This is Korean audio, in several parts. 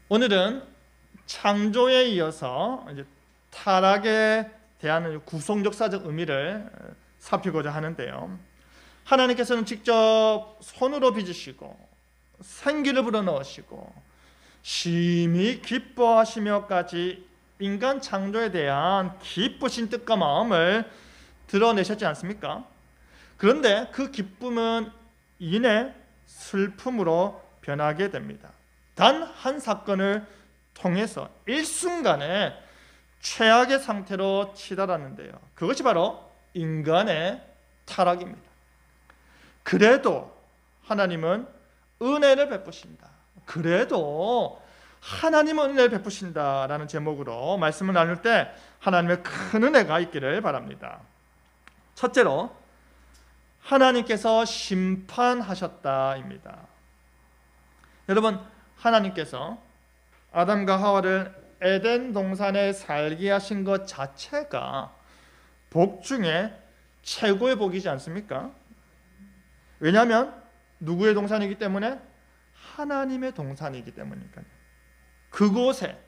오늘은 창조에 이어서 이제 타락에 대한 구성역사적 의미를 살피고자 하는데요. 하나님께서는 직접 손으로 빚으시고 생기를 불어넣으시고 심히 기뻐하시며까지 인간 창조에 대한 기쁘신 뜻과 마음을 드러내셨지 않습니까? 그런데 그 기쁨은 이내 슬픔으로 변하게 됩니다. 단 한 사건을 통해서 일순간에 최악의 상태로 치달았는데요. 그것이 바로 인간의 타락입니다. 그래도 하나님은 은혜를 베푸신다. 그래도 하나님은 은혜를 베푸신다라는 제목으로 말씀을 나눌 때 하나님의 큰 은혜가 있기를 바랍니다. 첫째로 하나님께서 심판하셨다입니다. 여러분, 하나님께서 아담과 하와를 에덴 동산에 살게 하신 것 자체가 복 중에 최고의 복이지 않습니까? 왜냐하면 누구의 동산이기 때문에? 하나님의 동산이기 때문이니까요. 그곳에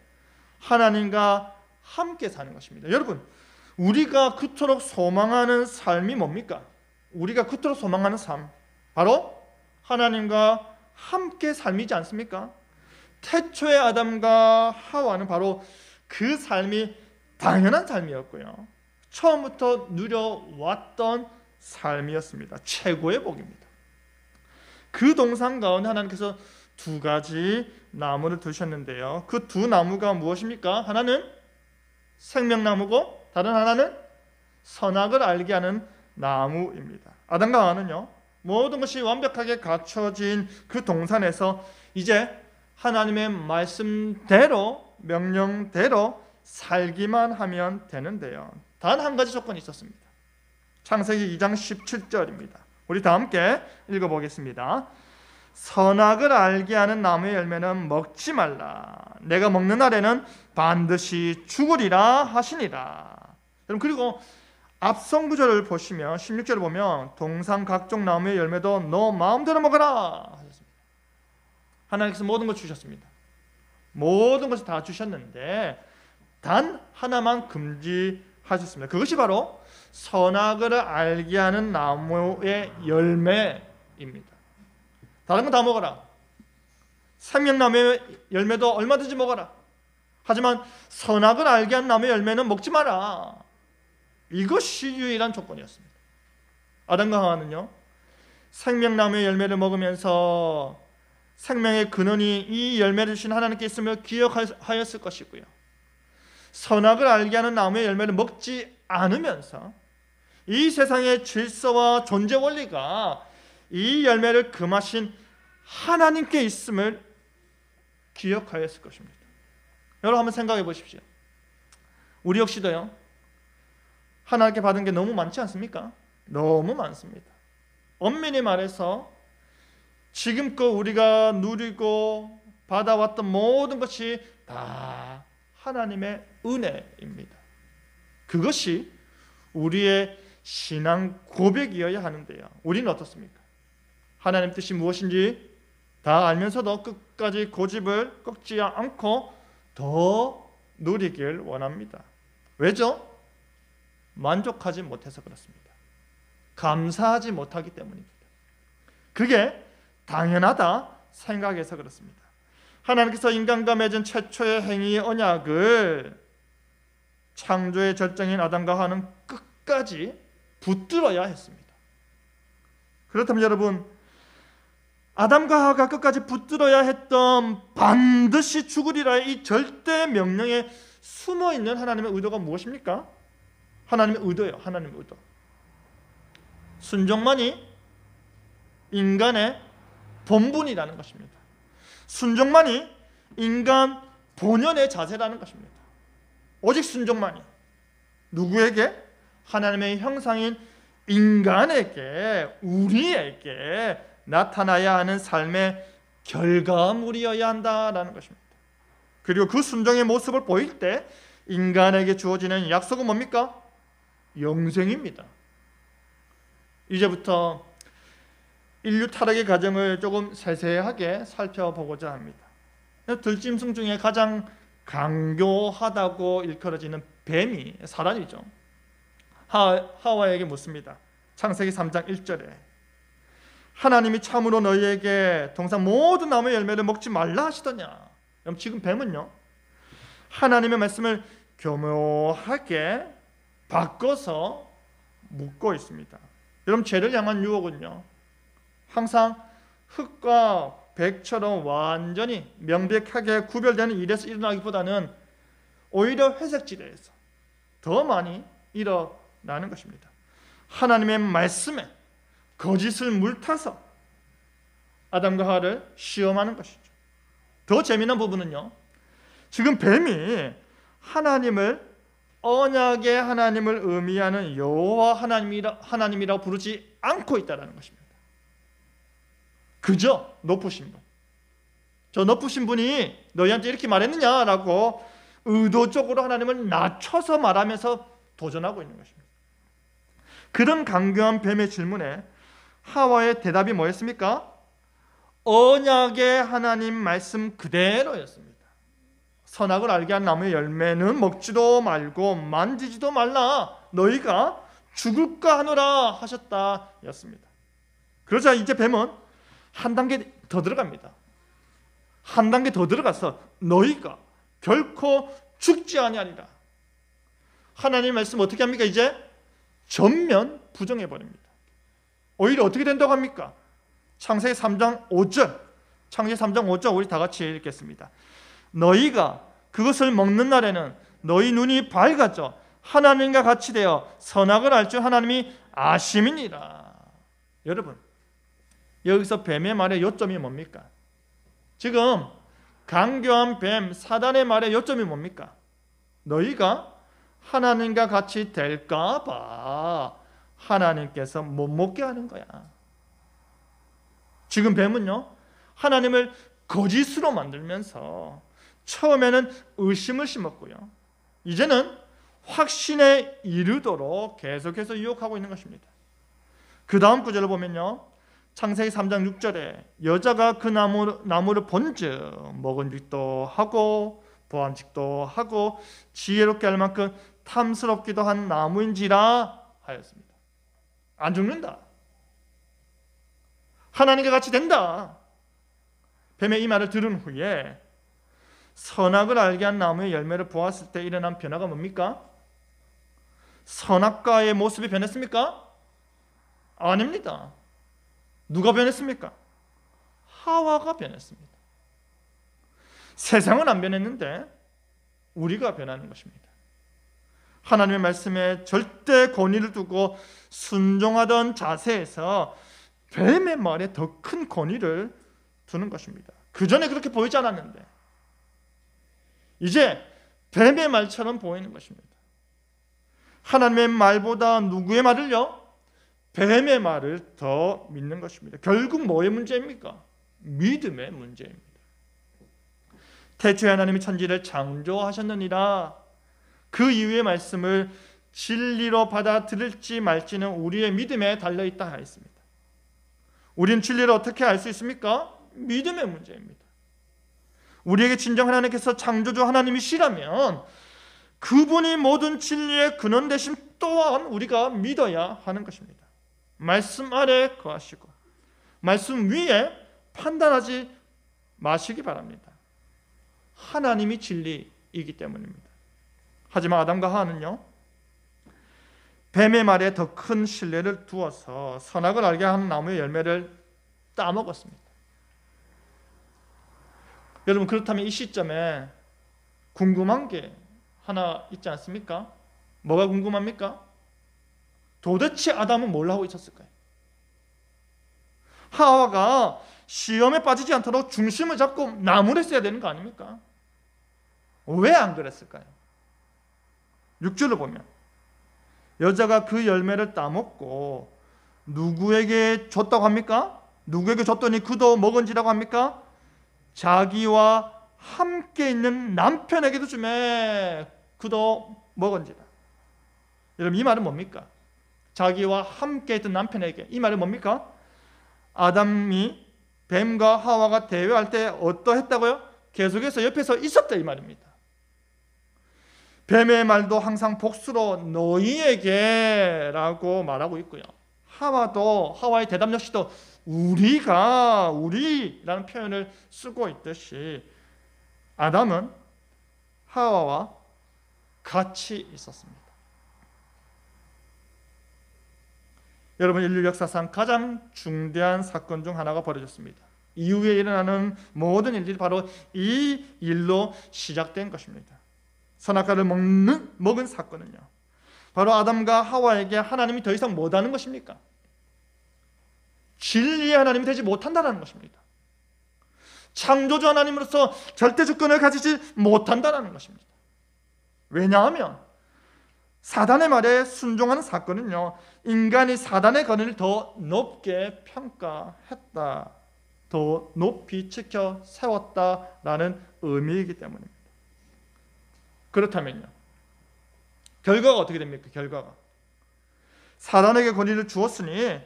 하나님과 함께 사는 것입니다. 여러분, 우리가 그토록 소망하는 삶이 뭡니까? 우리가 그토록 소망하는 삶, 바로 하나님과 함께 삶이지 않습니까? 태초의 아담과 하와는 바로 그 삶이 당연한 삶이었고요. 처음부터 누려왔던 삶이었습니다. 최고의 복입니다. 그 동산 가운데 하나님께서 두 가지 나무를 두셨는데요. 그 두 나무가 무엇입니까? 하나는 생명나무고 다른 하나는 선악을 알게 하는 나무입니다. 아담과 하와는요, 모든 것이 완벽하게 갖춰진 그 동산에서 이제 하나님의 말씀대로, 명령대로 살기만 하면 되는데요. 단 한 가지 조건이 있었습니다. 창세기 2장 17절입니다. 우리 다 함께 읽어보겠습니다. 선악을 알게 하는 나무의 열매는 먹지 말라. 내가 먹는 날에는 반드시 죽으리라 하시니라. 여러분, 그리고 앞선 구절을 보시면 16절을 보면 동산 각종 나무의 열매도 너 마음대로 먹어라 하셨습니다. 하나님께서 모든 걸 주셨습니다. 모든 것을 다 주셨는데 단 하나만 금지하셨습니다. 그것이 바로 선악을 알게 하는 나무의 열매입니다. 다른 건 다 먹어라. 생명나무의 열매도 얼마든지 먹어라. 하지만 선악을 알게 하는 나무의 열매는 먹지 마라. 이것이 유일한 조건이었습니다. 아담과 하와는요, 생명나무의 열매를 먹으면서 생명의 근원이 이 열매를 주신 하나님께 있음을 기억하였을 것이고요, 선악을 알게 하는 나무의 열매를 먹지 않으면서 이 세상의 질서와 존재 원리가 이 열매를 금하신 하나님께 있음을 기억하였을 것입니다. 여러분 한번 생각해 보십시오. 우리 역시도요, 하나님께 받은 게 너무 많지 않습니까? 너무 많습니다. 엄밀히 말해서 지금껏 우리가 누리고 받아왔던 모든 것이 다 하나님의 은혜입니다. 그것이 우리의 신앙 고백이어야 하는데요, 우리는 어떻습니까? 하나님 뜻이 무엇인지 다 알면서도 끝까지 고집을 꺾지 않고 더 누리길 원합니다. 왜죠? 만족하지 못해서 그렇습니다. 감사하지 못하기 때문입니다. 그게 당연하다 생각해서 그렇습니다. 하나님께서 인간과 맺은 최초의 행위의 언약을 창조의 절정인 아담과 하와는 끝까지 붙들어야 했습니다. 그렇다면 여러분, 아담과 하와가 끝까지 붙들어야 했던 반드시 죽으리라의 이 절대 명령에 숨어있는 하나님의 의도가 무엇입니까? 하나님의 의도예요. 하나님의 의도. 순종만이 인간의 본분이라는 것입니다. 순종만이 인간 본연의 자세라는 것입니다. 오직 순종만이. 누구에게? 하나님의 형상인 인간에게, 우리에게 나타나야 하는 삶의 결과물이어야 한다라는 것입니다. 그리고 그 순종의 모습을 보일 때 인간에게 주어지는 약속은 뭡니까? 영생입니다. 이제부터 인류 타락의 과정을 조금 세세하게 살펴보고자 합니다. 들짐승 중에 가장 강교하다고 일컬어지는 뱀이 사단이죠. 하와에게 묻습니다. 창세기 3장 1절에 하나님이 참으로 너희에게 동산 모든 나무의 열매를 먹지 말라 하시더냐. 그럼 지금 뱀은요, 하나님의 말씀을 교묘하게 바꿔서 묻고 있습니다. 여러분, 죄를 향한 유혹은요, 항상 흑과 백처럼 완전히 명백하게 구별되는 일에서 일어나기보다는 오히려 회색지대에서 더 많이 일어나는 것입니다. 하나님의 말씀에 거짓을 물타서 아담과 하와를 시험하는 것이죠. 더 재미난 부분은요, 지금 뱀이 언약의 하나님을 의미하는 여호와 하나님이라고 부르지 않고 있다는 것입니다. 그저 높으신 분, 저 높으신 분이 너희한테 이렇게 말했느냐라고 의도적으로 하나님을 낮춰서 말하면서 도전하고 있는 것입니다. 그런 강경한 뱀의 질문에 하와의 대답이 뭐였습니까? 언약의 하나님 말씀 그대로였습니다. 선악을 알게 한 나무의 열매는 먹지도 말고 만지지도 말라, 너희가 죽을까 하노라 하셨다 였습니다. 그러자 이제 뱀은 한 단계 더 들어갑니다. 한 단계 더 들어가서 너희가 결코 죽지 아니하리라. 하나님의 말씀 어떻게 합니까? 이제 전면 부정해버립니다. 오히려 어떻게 된다고 합니까? 창세기 3장 5절, 창세기 3장 5절 우리 다 같이 읽겠습니다. 너희가 그것을 먹는 날에는 너희 눈이 밝아져 하나님과 같이 되어 선악을 알 줄 하나님이 아심이니라. 여러분, 여기서 뱀의 말의 요점이 뭡니까? 지금 강교한 뱀 사단의 말의 요점이 뭡니까? 너희가 하나님과 같이 될까 봐 하나님께서 못 먹게 하는 거야. 지금 뱀은요, 하나님을 거짓으로 만들면서 처음에는 의심을 심었고요, 이제는 확신에 이르도록 계속해서 유혹하고 있는 것입니다. 그 다음 구절을 보면요, 창세기 3장 6절에 여자가 그 나무를 본즉 먹은직도 하고 보암직도 하고 지혜롭게 할 만큼 탐스럽기도 한 나무인지라 하였습니다. 안 죽는다, 하나님과 같이 된다. 뱀의 이 말을 들은 후에 선악을 알게 한 나무의 열매를 보았을 때 일어난 변화가 뭡니까? 선악과의 모습이 변했습니까? 아닙니다. 누가 변했습니까? 하와가 변했습니다. 세상은 안 변했는데 우리가 변하는 것입니다. 하나님의 말씀에 절대 권위를 두고 순종하던 자세에서 뱀의 말에 더 큰 권위를 두는 것입니다. 그 전에 그렇게 보이지 않았는데 이제 뱀의 말처럼 보이는 것입니다. 하나님의 말보다 누구의 말을요? 뱀의 말을 더 믿는 것입니다. 결국 뭐의 문제입니까? 믿음의 문제입니다. 태초에 하나님이 천지를 창조하셨느니라. 그 이후의 말씀을 진리로 받아들일지 말지는 우리의 믿음에 달려있다 하였습니다. 우리는 진리를 어떻게 알 수 있습니까? 믿음의 문제입니다. 우리에게 진정 하나님께서 창조주 하나님이시라면 그분이 모든 진리의 근원 되심 또한 우리가 믿어야 하는 것입니다. 말씀 아래 거하시고 말씀 위에 판단하지 마시기 바랍니다. 하나님이 진리이기 때문입니다. 하지만 아담과 하와는요, 뱀의 말에 더 큰 신뢰를 두어서 선악을 알게 하는 나무의 열매를 따먹었습니다. 여러분, 그렇다면 이 시점에 궁금한 게 하나 있지 않습니까? 뭐가 궁금합니까? 도대체 아담은 뭘 하고 있었을까요? 하와가 시험에 빠지지 않도록 중심을 잡고 나무를 써야 되는 거 아닙니까? 왜 안 그랬을까요? 6절을 보면 여자가 그 열매를 따먹고 누구에게 줬다고 합니까? 누구에게 줬더니 그도 먹은지라고 합니까? 자기와 함께 있는 남편에게도 주매 그도 먹은지라. 여러분, 이 말은 뭡니까? 자기와 함께 있던 남편에게. 이 말은 뭡니까? 아담이 뱀과 하와가 대화할 때 어떠했다고요? 계속해서 옆에서 있었다 이 말입니다. 뱀의 말도 항상 복수로 너희에게 라고 말하고 있고요. 하와의 대답 역시도 우리라는 표현을 쓰고 있듯이 아담은 하와와 같이 있었습니다. 여러분, 인류 역사상 가장 중대한 사건 중 하나가 벌어졌습니다. 이후에 일어나는 모든 일들이 바로 이 일로 시작된 것입니다. 선악과를 먹은 사건은요, 바로 아담과 하와에게 하나님이 더 이상 못하는 것입니까? 진리의 하나님이 되지 못한다는 것입니다. 창조주 하나님으로서 절대 주권을 가지지 못한다는 것입니다. 왜냐하면 사단의 말에 순종하는 사건은요, 인간이 사단의 권위를 더 높게 평가했다, 더 높이 지켜 세웠다라는 의미이기 때문입니다. 그렇다면요, 결과가 어떻게 됩니까? 결과가 사단에게 권위를 주었으니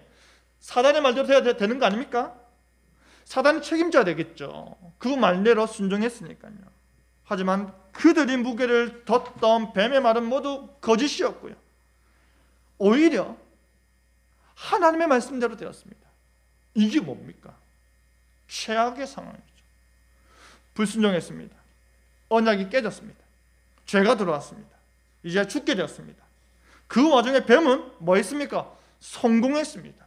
사단의 말대로 해야 되는 거 아닙니까? 사단이 책임져야 되겠죠. 그 말대로 순종했으니까요. 하지만 그들이 무게를 뒀던 뱀의 말은 모두 거짓이었고요, 오히려 하나님의 말씀대로 되었습니다. 이게 뭡니까? 최악의 상황이죠. 불순종했습니다. 언약이 깨졌습니다. 죄가 들어왔습니다. 이제 죽게 되었습니다. 그 와중에 뱀은 뭐 했습니까? 성공했습니다.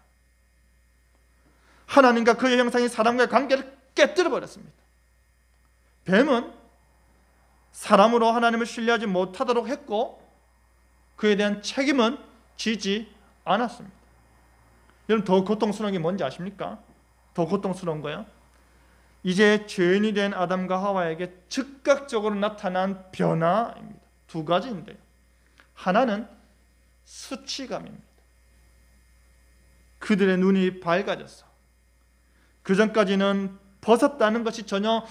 하나님과 그의 형상인 사람과의 관계를 깨뜨려 버렸습니다. 뱀은 사람으로 하나님을 신뢰하지 못하도록 했고 그에 대한 책임은 지지 않았습니다. 여러분, 더 고통스러운 게 뭔지 아십니까? 더 고통스러운 거요, 이제 죄인이 된 아담과 하와에게 즉각적으로 나타난 변화입니다. 두 가지인데요, 하나는 수치감입니다. 그들의 눈이 밝아져서 그전까지는 벗었다는 것이 전혀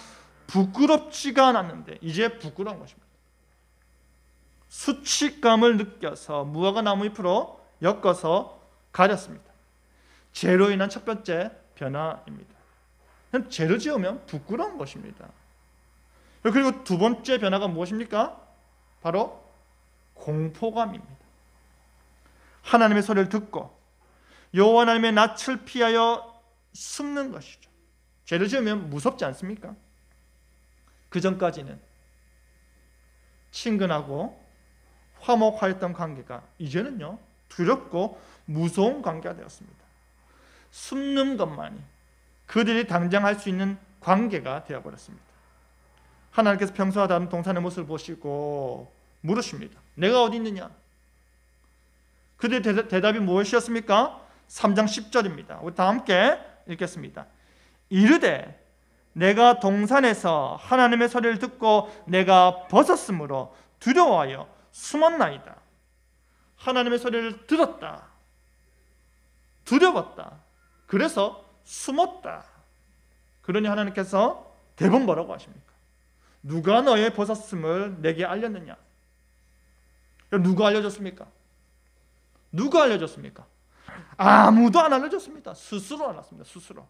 부끄럽지가 않았는데 이제 부끄러운 것입니다. 수치감을 느껴서 무화과 나무 잎으로 엮어서 가렸습니다. 죄로 인한 첫 번째 변화입니다. 죄를 지으면 부끄러운 것입니다. 그리고 두 번째 변화가 무엇입니까? 바로 공포감입니다. 하나님의 소리를 듣고 여호와 하나님의 낯을 피하여 숨는 것이죠. 죄를 지으면 무섭지 않습니까? 그 전까지는 친근하고 화목하였던 관계가 이제는요, 두렵고 무서운 관계가 되었습니다. 숨는 것만이 그들이 당장 할 수 있는 관계가 되어버렸습니다. 하나님께서 평소와 다른 동산의 모습을 보시고 물으십니다. 내가 어디 있느냐? 그들의 대답이 무엇이었습니까? 3장 10절입니다. 우리 다 함께 읽겠습니다. 이르되 내가 동산에서 하나님의 소리를 듣고 내가 벗었으므로 두려워하여 숨었나이다. 하나님의 소리를 들었다, 두려웠다, 그래서 숨었다. 그러니 하나님께서 대본 뭐라고 하십니까? 누가 너의 벗었음을 내게 알렸느냐? 누가 알려줬습니까? 누가 알려줬습니까? 아무도 안 알려줬습니다. 스스로 알았습니다. 스스로.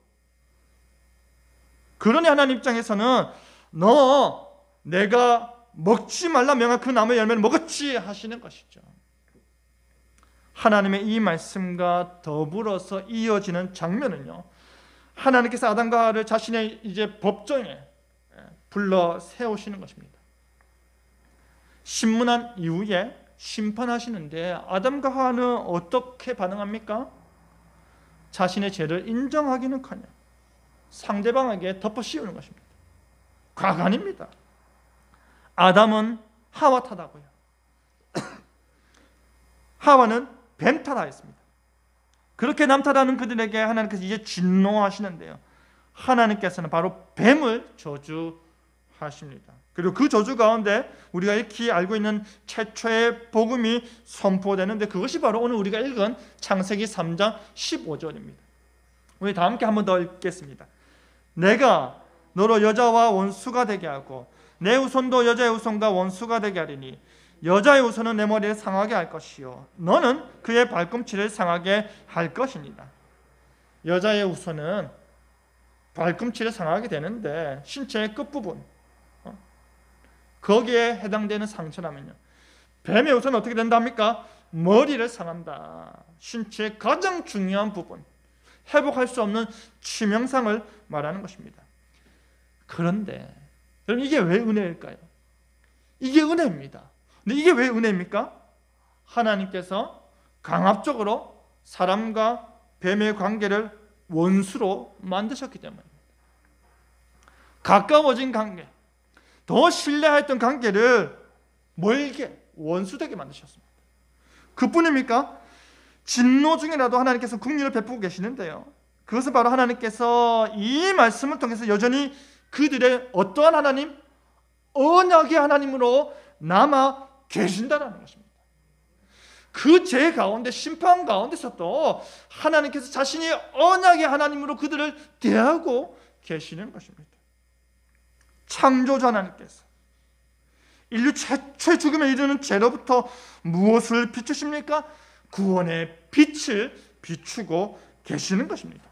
그러니 하나님 입장에서는 너 내가 먹지 말라 명한 그 나무의 열매를 먹었지 하시는 것이죠. 하나님의 이 말씀과 더불어서 이어지는 장면은요, 하나님께서 아담과 하와를 자신의 이제 법정에 불러 세우시는 것입니다. 신문한 이후에 심판하시는데 아담과 하와는 어떻게 반응합니까? 자신의 죄를 인정하기는커녕 상대방에게 덮어씌우는 것입니다. 과간입니다. 아담은 하와 탓하고요, 하와는 뱀 탓하였습니다. 그렇게 남탓하는 그들에게 하나님께서 이제 진노하시는데요, 하나님께서는 바로 뱀을 저주하십니다. 그리고 그 저주 가운데 우리가 익히 알고 있는 최초의 복음이 선포되는데 그것이 바로 오늘 우리가 읽은 창세기 3장 15절입니다. 우리 다 함께 한 번 더 읽겠습니다. 내가 너로 여자와 원수가 되게 하고 내 후손도 여자의 후손과 원수가 되게 하리니 여자의 후손은 내 머리를 상하게 할 것이요 너는 그의 발꿈치를 상하게 할 것이니라. 여자의 후손은 발꿈치를 상하게 되는데 신체의 끝부분, 거기에 해당되는 상처라면요, 뱀의 우선은 어떻게 된답니까? 머리를 상한다. 신체의 가장 중요한 부분, 회복할 수 없는 치명상을 말하는 것입니다. 그런데 여러분, 이게 왜 은혜일까요? 이게 은혜입니다. 근데 이게 왜 은혜입니까? 하나님께서 강압적으로 사람과 뱀의 관계를 원수로 만드셨기 때문입니다. 가까워진 관계, 더 신뢰했던 관계를 멀게, 원수되게 만드셨습니다. 그뿐입니까? 진노 중에라도 하나님께서 긍휼을 베푸고 계시는데요, 그것은 바로 하나님께서 이 말씀을 통해서 여전히 그들의 어떠한 하나님? 언약의 하나님으로 남아 계신다는 것입니다. 그 죄 가운데, 심판 가운데서도 하나님께서 자신이 언약의 하나님으로 그들을 대하고 계시는 것입니다. 창조주 하나님께서 인류 최초의 죽음에 이르는 죄로부터 무엇을 비추십니까? 구원의 빛을 비추고 계시는 것입니다.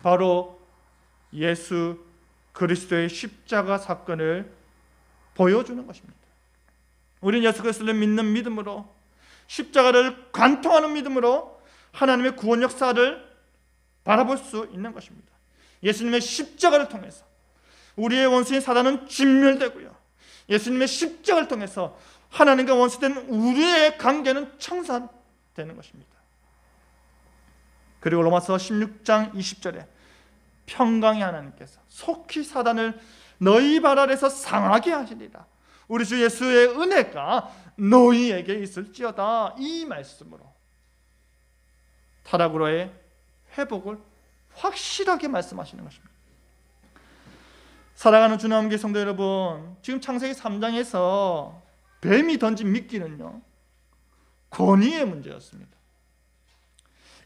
바로 예수 그리스도의 십자가 사건을 보여주는 것입니다. 우리는 예수 그리스도를 믿는 믿음으로, 십자가를 관통하는 믿음으로 하나님의 구원 역사를 바라볼 수 있는 것입니다. 예수님의 십자가를 통해서 우리의 원수인 사단은 진멸되고요, 예수님의 십자가를 통해서 하나님과 원수된 우리의 관계는 청산되는 것입니다. 그리고 로마서 16장 20절에 평강의 하나님께서 속히 사단을 너희 발 아래서 상하게 하시리라. 우리 주 예수의 은혜가 너희에게 있을지어다. 이 말씀으로 타락으로의 회복을 확실하게 말씀하시는 것입니다. 사랑하는 주님의 성도 여러분, 지금 창세기 3장에서 뱀이 던진 미끼는요, 권위의 문제였습니다.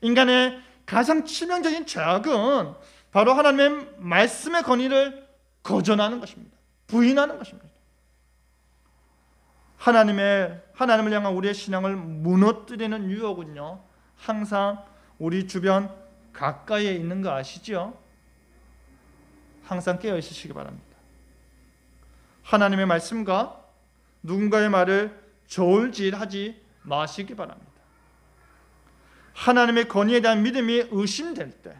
인간의 가장 치명적인 죄악은 바로 하나님의 말씀의 권위를 거절하는 것입니다. 부인하는 것입니다. 하나님을 향한 우리의 신앙을 무너뜨리는 유혹은요, 항상 우리 주변 가까이에 있는 거 아시죠? 항상 깨어 있으시기 바랍니다. 하나님의 말씀과 누군가의 말을 저울질하지 마시기 바랍니다. 하나님의 권위에 대한 믿음이 의심될 때,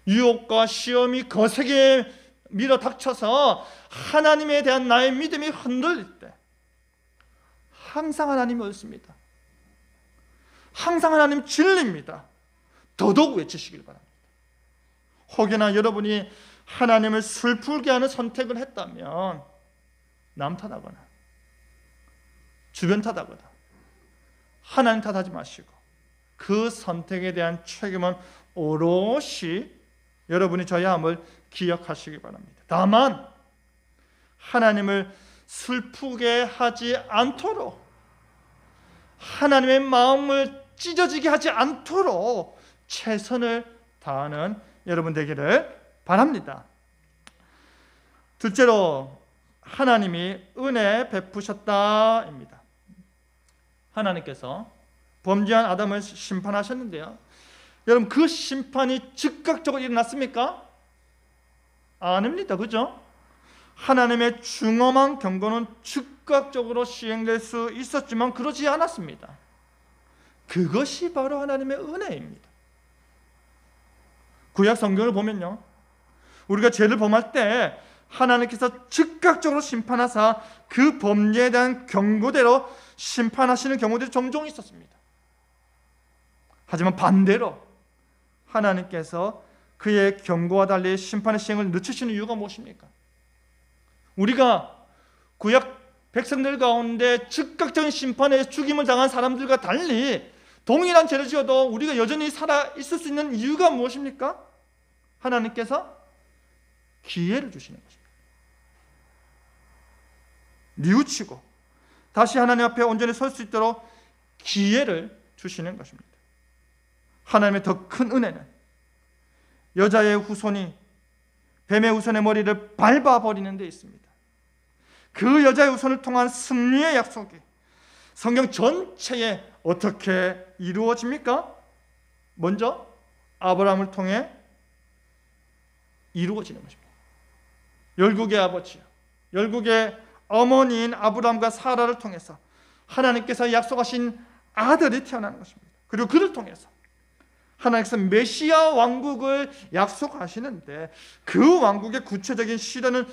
유혹과 시험이 거세게 밀어닥쳐서 하나님에 대한 나의 믿음이 흔들릴 때 항상 하나님이 옳습니다. 항상 하나님 진리입니다. 더더욱 외치시길 바랍니다. 혹여나 여러분이 하나님을 슬프게 하는 선택을 했다면 남 탓하거나 주변 탓하거나 하나님 탓하지 마시고 그 선택에 대한 책임은 오롯이 여러분이 져야 함을 기억하시기 바랍니다. 다만 하나님을 슬프게 하지 않도록, 하나님의 마음을 찢어지게 하지 않도록 최선을 다하는 여러분 되기를 바랍니다. 둘째로 하나님이 은혜 베푸셨다입니다. 하나님께서 범죄한 아담을 심판하셨는데요, 여러분 그 심판이 즉각적으로 일어났습니까? 아닙니다. 그죠? 하나님의 중엄한 경고는 즉각적으로 시행될 수 있었지만 그러지 않았습니다. 그것이 바로 하나님의 은혜입니다. 구약 성경을 보면요, 우리가 죄를 범할 때 하나님께서 즉각적으로 심판하사 그 범죄에 대한 경고대로 심판하시는 경우들이 종종 있었습니다. 하지만 반대로 하나님께서 그의 경고와 달리 심판의 시행을 늦추시는 이유가 무엇입니까? 우리가 구약 백성들 가운데 즉각적인 심판에 죽임을 당한 사람들과 달리 동일한 죄를 지어도 우리가 여전히 살아 있을 수 있는 이유가 무엇입니까? 하나님께서 기회를 주시는 것입니다. 뉘우치고 다시 하나님 앞에 온전히 설 수 있도록 기회를 주시는 것입니다. 하나님의 더 큰 은혜는 여자의 후손이 뱀의 후손의 머리를 밟아버리는 데 있습니다. 그 여자의 후손을 통한 승리의 약속이 성경 전체에 어떻게 이루어집니까? 먼저 아브라함을 통해 이루어지는 것입니다. 열국의 아버지요, 열국의 어머니인 아브라함과 사라를 통해서 하나님께서 약속하신 아들이 태어나는 것입니다. 그리고 그를 통해서 하나님께서 메시아 왕국을 약속하시는데 그 왕국의 구체적인 실현은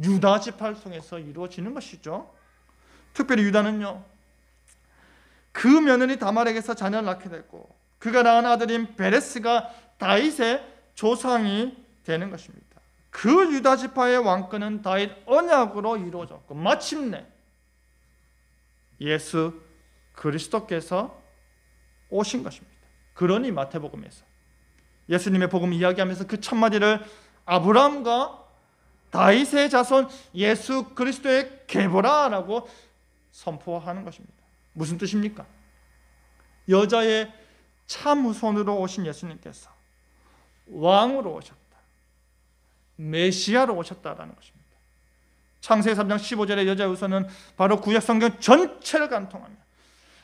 유다 지파를 통해서 이루어지는 것이죠. 특별히 유다는요, 그 며느리 다말에게서 자녀를 낳게 됐고 그가 낳은 아들인 베레스가 다윗의 조상이 되는 것입니다. 그 유다 지파의 왕권은 다윗 언약으로 이루어졌고 마침내 예수 그리스도께서 오신 것입니다. 그러니 마태복음에서 예수님의 복음 이야기하면서 그 첫마디를 아브라함과 다윗의 자손 예수 그리스도의 계보라라고 선포하는 것입니다. 무슨 뜻입니까? 여자의 참후손으로 오신 예수님께서 왕으로 오셨다, 메시아로 오셨다라는 것입니다. 창세기 3장 15절의 여자의 후손은 바로 구약 성경 전체를 관통하며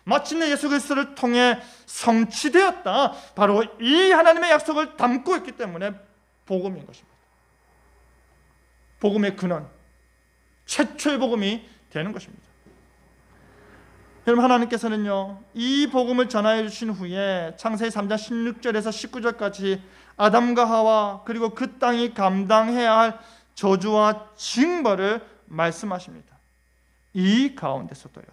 마침내 예수 그리스도를 통해 성취되었다, 바로 이 하나님의 약속을 담고 있기 때문에 복음인 것입니다. 복음의 근원, 최초의 복음이 되는 것입니다. 여러분, 하나님께서는요, 이 복음을 전하여 주신 후에 창세기 3장 16절에서 19절까지 아담과 하와 그리고 그 땅이 감당해야 할 저주와 징벌을 말씀하십니다. 이 가운데서도요,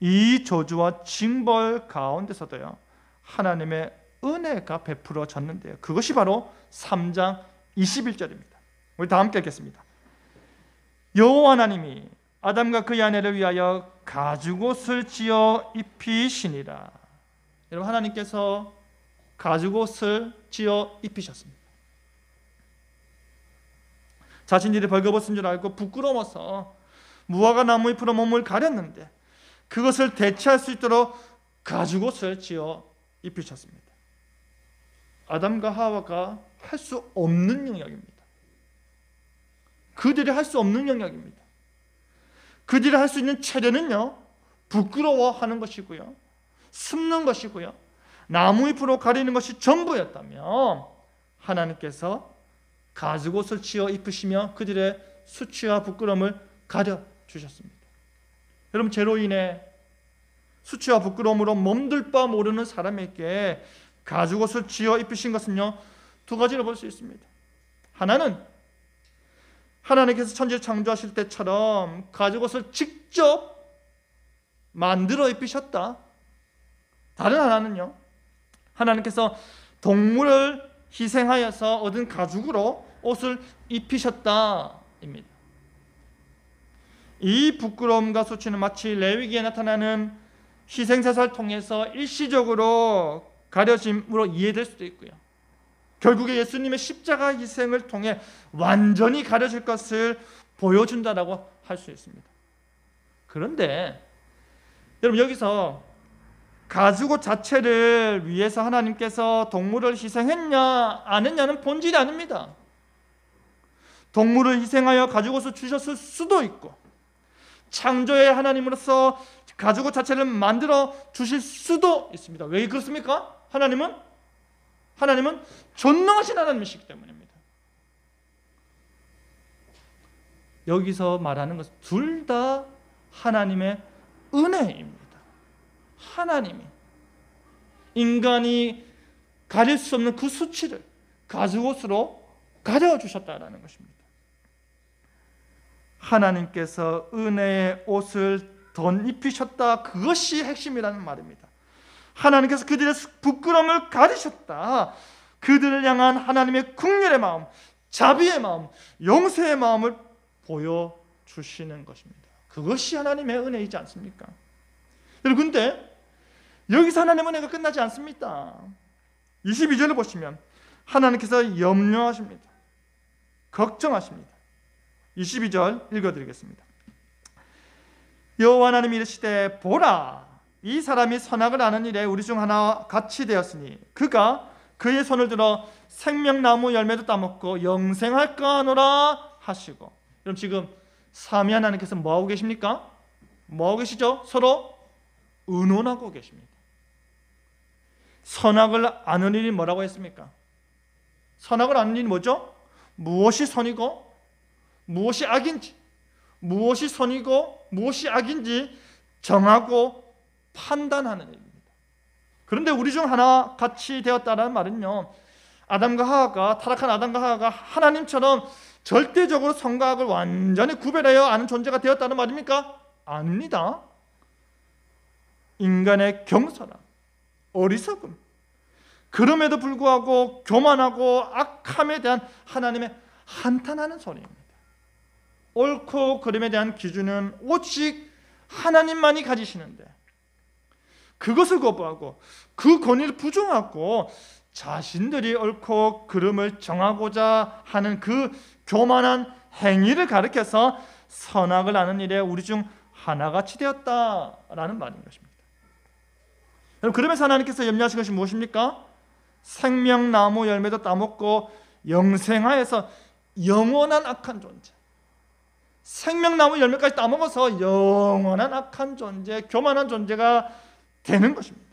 이 저주와 징벌 가운데서도요, 하나님의 은혜가 베풀어졌는데요, 그것이 바로 3장 21절입니다. 우리 다 함께 읽겠습니다. 여호와 하나님이 아담과 그의 아내를 위하여 가죽옷을 지어 입히시니라. 여러분, 하나님께서 가죽옷을 지어 입히셨습니다. 자신들이 벌거벗은 줄 알고 부끄러워서 무화과 나무 잎으로 몸을 가렸는데 그것을 대체할 수 있도록 가죽옷을 지어 입히셨습니다. 아담과 하와가 할 수 없는 영역입니다. 그들이 할 수 없는 영역입니다. 그들이 할 수 있는 체려는요, 부끄러워하는 것이고요, 숨는 것이고요, 나무 잎으로 가리는 것이 전부였다며 하나님께서 가죽옷을 지어 입으시며 그들의 수치와 부끄러움을 가려주셨습니다. 여러분, 죄로 인해 수치와 부끄러움으로 몸둘 바 모르는 사람에게 가죽옷을 지어 입으신 것은요, 두 가지로 볼 수 있습니다. 하나는 하나님께서 천지를 창조하실 때처럼 가죽옷을 직접 만들어 입히셨다. 다른 하나는요, 하나님께서 동물을 희생하여서 얻은 가죽으로 옷을 입히셨다입니다. 이 부끄러움과 수치는 마치 레위기에 나타나는 희생제사를 통해서 일시적으로 가려짐으로 이해될 수도 있고요, 결국에 예수님의 십자가 희생을 통해 완전히 가려질 것을 보여준다라고 할 수 있습니다. 그런데 여러분, 여기서 가죽옷 자체를 위해서 하나님께서 동물을 희생했냐 안 했냐는 본질이 아닙니다. 동물을 희생하여 가죽옷을 주셨을 수도 있고 창조의 하나님으로서 가죽옷 자체를 만들어 주실 수도 있습니다. 왜 그렇습니까? 하나님은 전능하신 하나님이시기 때문입니다. 여기서 말하는 것은 둘 다 하나님의 은혜입니다. 하나님이 인간이 가릴 수 없는 그 수치를 가죽옷으로 가려주셨다는 것입니다. 하나님께서 은혜의 옷을 덧입히셨다, 그것이 핵심이라는 말입니다. 하나님께서 그들의 부끄러움을 가리셨다. 그들을 향한 하나님의 긍휼의 마음, 자비의 마음, 용서의 마음을 보여주시는 것입니다. 그것이 하나님의 은혜이지 않습니까? 여러분, 근데 여기서 하나님의 은혜가 끝나지 않습니다. 22절을 보시면 하나님께서 염려하십니다. 걱정하십니다. 22절 읽어드리겠습니다. 여호와 하나님이 이르시되 보라, 이 사람이 선악을 아는 일에 우리 중 하나와 같이 되었으니 그가 그의 손을 들어 생명나무 열매도 따먹고 영생할까 하노라 하시고. 그럼 지금 삼위 하나님께서 뭐하고 계십니까? 뭐하고 계시죠? 서로 의논하고 계십니다. 선악을 아는 일이 뭐라고 했습니까? 선악을 아는 일이 뭐죠? 무엇이 선이고 무엇이 악인지, 무엇이 선이고 무엇이 악인지 정하고 판단하는 일입니다. 그런데 우리 중 하나 같이 되었다는 말은요, 타락한 아담과 하와가 하나님처럼 절대적으로 선과 악을 완전히 구별하여 아는 존재가 되었다는 말입니까? 아닙니다. 인간의 경솔함, 어리석음, 그럼에도 불구하고 교만하고 악함에 대한 하나님의 한탄하는 소리입니다. 옳고 그름에 대한 기준은 오직 하나님만이 가지시는데 그것을 거부하고 그 권위를 부정하고 자신들이 옳고 그름을 정하고자 하는 그 교만한 행위를 가리켜서 선악을 아는 일에 우리 중 하나같이 되었다라는 말인 것입니다. 여러분, 그러면서 하나님께서 염려하신 것이 무엇입니까? 생명나무 열매도 따먹고 영생하여서 영원한 악한 존재, 생명나무 열매까지 따먹어서 영원한 악한 존재, 교만한 존재가 되는 것입니다.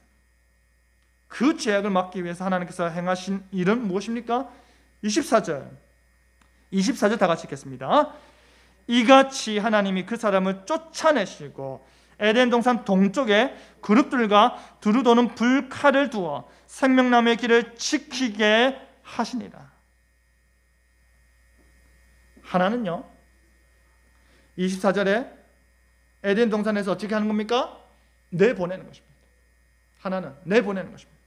그 죄악을 막기 위해서 하나님께서 행하신 일은 무엇입니까? 24절 다 같이 읽겠습니다. 이같이 하나님이 그 사람을 쫓아내시고 에덴 동산 동쪽에 그룹들과 두루 도는 불칼을 두어 생명나무의 길을 지키게 하시니라. 하나는요, 24절에 에덴 동산에서 어떻게 하는 겁니까? 내보내는 것입니다. 하나는 내보내는 것입니다.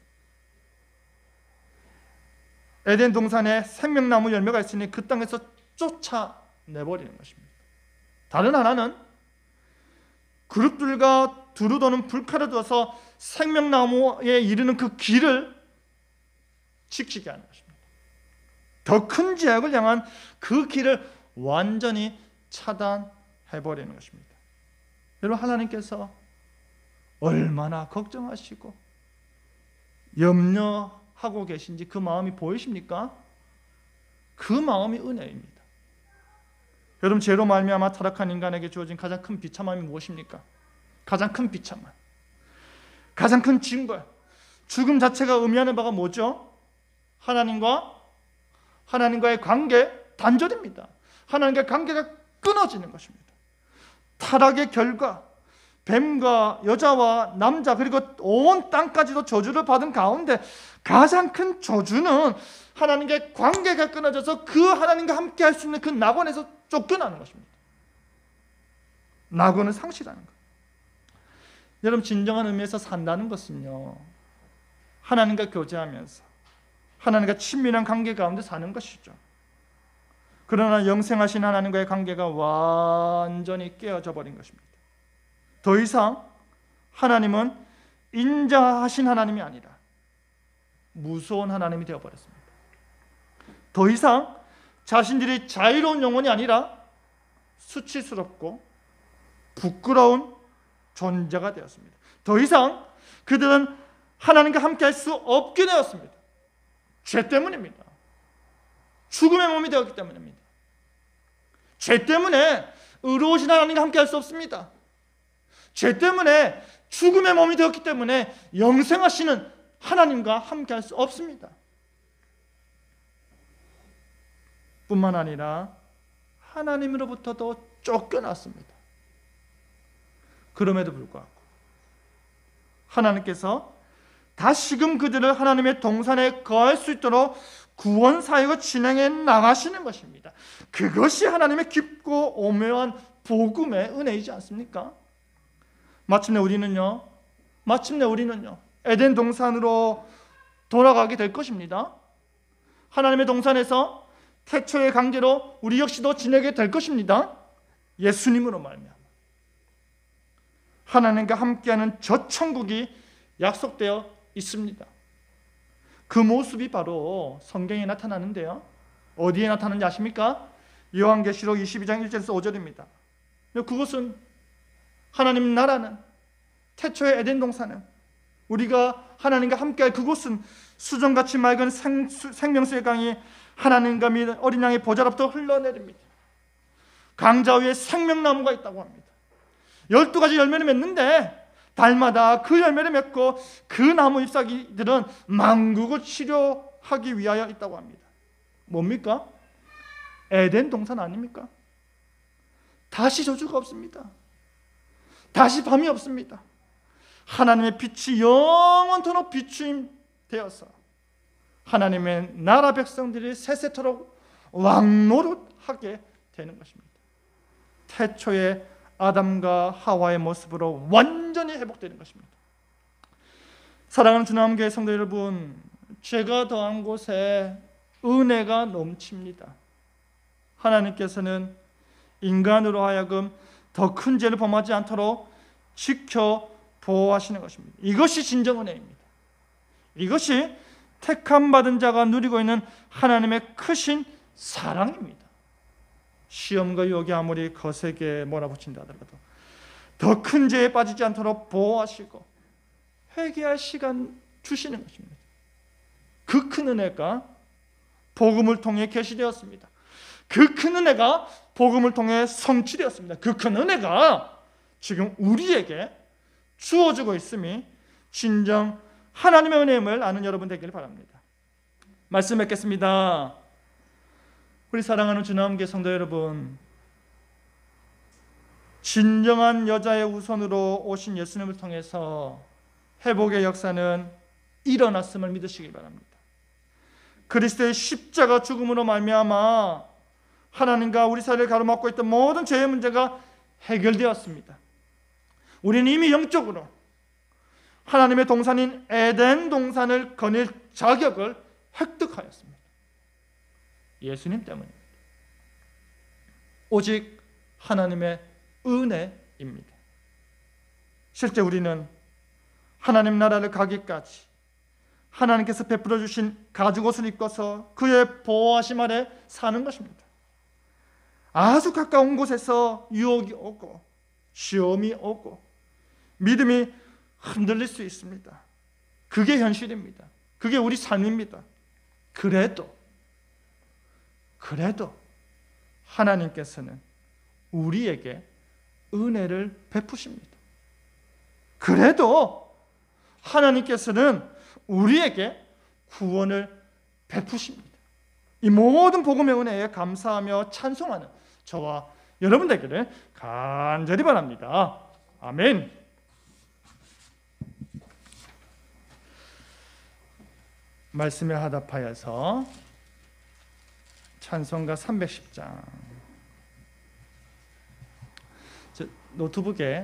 에덴 동산에 생명나무 열매가 있으니 그 땅에서 쫓아내버리는 것입니다. 다른 하나는 그룹들과 두루 도는 불칼을 두어서 생명나무에 이르는 그 길을 지키게 하는 것입니다. 더 큰 죄악을 향한 그 길을 완전히 차단해버리는 것입니다. 여러분, 하나님께서 얼마나 걱정하시고 염려하고 계신지 그 마음이 보이십니까? 그 마음이 은혜입니다. 여러분, 죄로 말미암아 타락한 인간에게 주어진 가장 큰 비참함이 무엇입니까? 가장 큰 비참함, 가장 큰 징벌, 죽음 자체가 의미하는 바가 뭐죠? 하나님과의 관계 단절입니다. 하나님과의 관계가 끊어지는 것입니다. 타락의 결과, 뱀과 여자와 남자 그리고 온 땅까지도 저주를 받은 가운데 가장 큰 저주는 하나님과의 관계가 끊어져서 그 하나님과 함께 할 수 있는 그 낙원에서 쫓겨나는 것입니다. 낙원을 상실하는 것. 여러분, 진정한 의미에서 산다는 것은요, 하나님과 교제하면서 하나님과 친밀한 관계 가운데 사는 것이죠. 그러나 영생하신 하나님과의 관계가 완전히 깨어져 버린 것입니다. 더 이상 하나님은 인자하신 하나님이 아니라 무서운 하나님이 되어버렸습니다. 더 이상 자신들이 자유로운 영혼이 아니라 수치스럽고 부끄러운 존재가 되었습니다. 더 이상 그들은 하나님과 함께 할 수 없게 되었습니다. 죄 때문입니다. 죽음의 몸이 되었기 때문입니다. 죄 때문에 의로우신 하나님과 함께 할 수 없습니다. 죄 때문에 죽음의 몸이 되었기 때문에 영생하시는 하나님과 함께 할 수 없습니다. 뿐만 아니라 하나님으로부터도 쫓겨났습니다. 그럼에도 불구하고 하나님께서 다시금 그들을 하나님의 동산에 거할 수 있도록 구원 사역을 진행해 나가시는 것입니다. 그것이 하나님의 깊고 오묘한 복음의 은혜이지 않습니까? 마침내 우리는요 에덴 동산으로 돌아가게 될 것입니다. 하나님의 동산에서 태초의 관계로 우리 역시도 지내게 될 것입니다. 예수님으로 말미암아 하나님과 함께하는 저 천국이 약속되어 있습니다. 그 모습이 바로 성경에 나타나는데요, 어디에 나타나는지 아십니까? 요한계시록 22장 1절에서 5절입니다. 그것은 하나님 나라는, 태초의 에덴 동산은, 우리가 하나님과 함께할 그곳은 수정같이 맑은 생명수의 강이 하나님과 및 어린 양의 보좌로부터 흘러내립니다. 강자 위에 생명나무가 있다고 합니다. 12가지 열매를 맺는데 달마다 그 열매를 맺고 그 나무 잎사귀들은 만국을 치료하기 위하여 있다고 합니다. 뭡니까? 에덴 동산 아닙니까? 다시 저주가 없습니다. 다시 밤이 없습니다. 하나님의 빛이 영원토록 비추임 되어서 하나님의 나라 백성들이 세세토록 왕노릇하게 되는 것입니다. 태초의 아담과 하와의 모습으로 완전히 회복되는 것입니다. 사랑하는 주남교회 성도 여러분, 죄가 더한 곳에 은혜가 넘칩니다. 하나님께서는 인간으로 하여금 더 큰 죄를 범하지 않도록 지켜 보호하시는 것입니다. 이것이 진정 은혜입니다. 이것이 택함받은 자가 누리고 있는 하나님의 크신 사랑입니다. 시험과 유혹이 아무리 거세게 몰아붙인다 하더라도 더 큰 죄에 빠지지 않도록 보호하시고 회개할 시간 주시는 것입니다. 그 큰 은혜가 복음을 통해 계시되었습니다. 그 큰 은혜가 복음을 통해 성취되었습니다. 그 큰 은혜가 지금 우리에게 주어지고 있음이 진정 하나님의 은혜임을 아는 여러분 되기를 바랍니다. 말씀 맺겠습니다. 우리 사랑하는 주남교회 성도 여러분, 진정한 여자의 우선으로 오신 예수님을 통해서 회복의 역사는 일어났음을 믿으시기 바랍니다. 그리스도의 십자가 죽음으로 말미암아 하나님과 우리 사이를 가로막고 있던 모든 죄의 문제가 해결되었습니다. 우리는 이미 영적으로 하나님의 동산인 에덴 동산을 거닐 자격을 획득하였습니다. 예수님 때문입니다. 오직 하나님의 은혜입니다. 실제 우리는 하나님 나라를 가기까지 하나님께서 베풀어 주신 가죽옷을 입고서 그의 보호하심 아래 사는 것입니다. 아주 가까운 곳에서 유혹이 오고 시험이 오고 믿음이 흔들릴 수 있습니다. 그게 현실입니다. 그게 우리 삶입니다. 그래도 하나님께서는 우리에게 은혜를 베푸십니다. 그래도 하나님께서는 우리에게 구원을 베푸십니다. 이 모든 복음의 은혜에 감사하며 찬송하는 저와 여러분 되기를 간절히 바랍니다. 아멘. 말씀에 화답하여서 찬송가 310장 노트북에